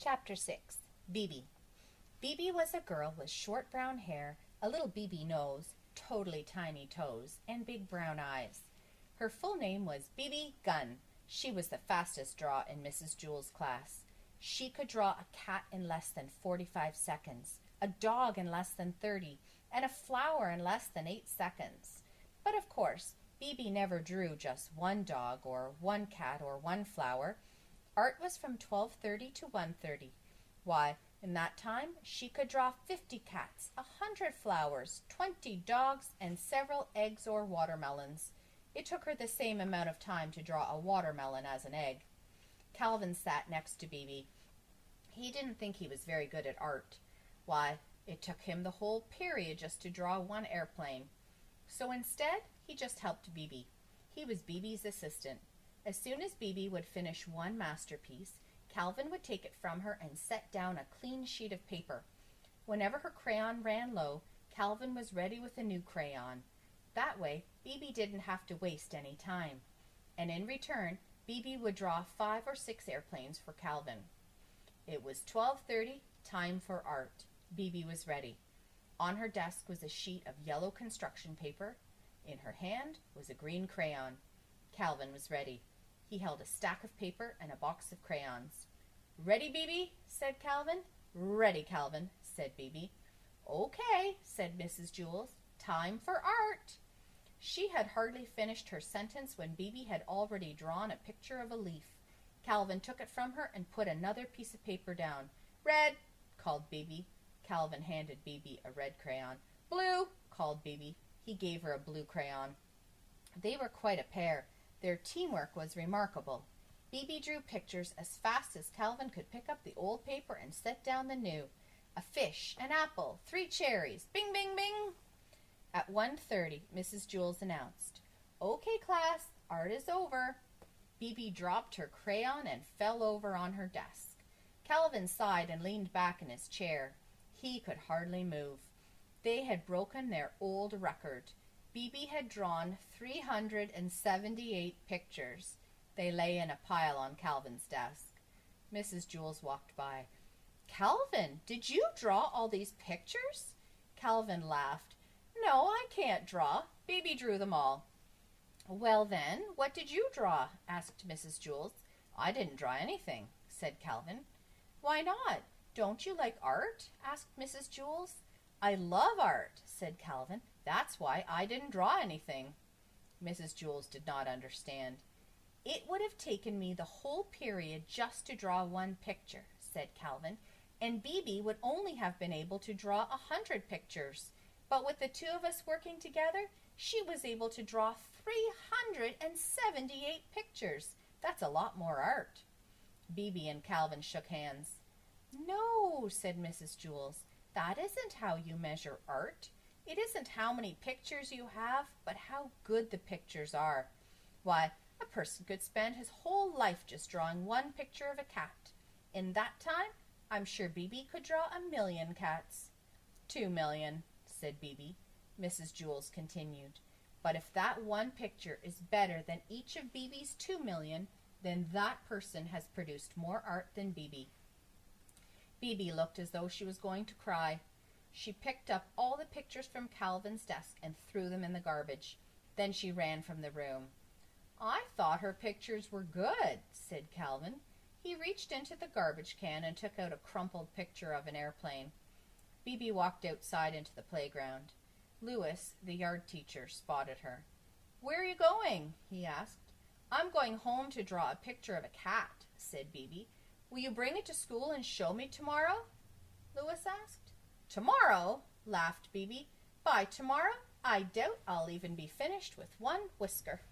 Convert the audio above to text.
Chapter 6. Bebe. Bebe was a girl with short brown hair, a little Bebe nose, totally tiny toes, and big brown eyes. Her full name was Bebe Gunn. She was the fastest draw in Mrs. Jewell's class. She could draw a cat in less than 45 seconds, a dog in less than 30, and a flower in less than 8 seconds. But of course, Bebe never drew just one dog or one cat or one flower. Art was from 12:30 to 1:30. Why, in that time she could draw 50 cats, 100 flowers, 20 dogs, and several eggs or watermelons. It took her the same amount of time to draw a watermelon as an egg. Calvin sat next to Bebe. He didn't think he was very good at art. Why, it took him the whole period just to draw one airplane. So instead, he just helped Bebe. He was Bebe's assistant. As soon as Bebe would finish one masterpiece, Calvin would take it from her and set down a clean sheet of paper. Whenever her crayon ran low, Calvin was ready with a new crayon. That way, Bebe didn't have to waste any time. And in return, Bebe would draw 5 or 6 airplanes for Calvin. It was 12:30, time for art. Bebe was ready. On her desk was a sheet of yellow construction paper. In her hand was a green crayon. Calvin was ready. He held a stack of paper and a box of crayons. "Ready, Bebe?" said Calvin. "Ready, Calvin," said Bebe. "Okay," said Mrs. Jewell. "Time for art." She had hardly finished her sentence when Bebe had already drawn a picture of a leaf. Calvin took it from her and put another piece of paper down. "Red," called Bebe. Calvin handed Bebe a red crayon. "Blue," called Bebe. He gave her a blue crayon. They were quite a pair. Their teamwork was remarkable. Bebe drew pictures as fast as Calvin could pick up the old paper and set down the new. A fish, an apple, 3 cherries, bing, bing, bing. At 1:30, Mrs. Jewell announced, "Okay, class, art is over." Bebe dropped her crayon and fell over on her desk. Calvin sighed and leaned back in his chair. He could hardly move. They had broken their old record. Bebe had drawn 378 pictures. They lay in a pile on Calvin's desk. Mrs. Jewell walked by. "Calvin, did you draw all these pictures?" Calvin laughed. "No, I can't draw. Bebe drew them all." "Well then, what did you draw?" asked Mrs. Jewell. "I didn't draw anything," said Calvin. "Why not? Don't you like art?" asked Mrs. Jewell. "I love art," said Calvin. "That's why I didn't draw anything." Mrs. Jewell did not understand. "It would have taken me the whole period just to draw one picture," said Calvin, "and Bebe would only have been able to draw 100 pictures. But with the two of us working together, she was able to draw 378 pictures. That's a lot more art." Bebe and Calvin shook hands. "No," said Mrs. Jewell, "that isn't how you measure art. It isn't how many pictures you have, but how good the pictures are. Why, a person could spend his whole life just drawing one picture of a cat. In that time, I'm sure Bebe could draw 1,000,000 cats." 2,000,000, said Bebe. Mrs. Jewell continued, "But if that one picture is better than each of Bebe's 2,000,000, then that person has produced more art than Bebe." Bebe looked as though she was going to cry. She picked up all the pictures from Calvin's desk and threw them in the garbage. Then she ran from the room. "I thought her pictures were good," said Calvin. He reached into the garbage can and took out a crumpled picture of an airplane. Bebe walked outside into the playground. Louis, the yard teacher, spotted her. "Where are you going?" he asked. "I'm going home to draw a picture of a cat," said Bebe. "Will you bring it to school and show me tomorrow?" Louis asked. "Tomorrow?" laughed Bebe. "By tomorrow, I doubt I'll even be finished with one whisker."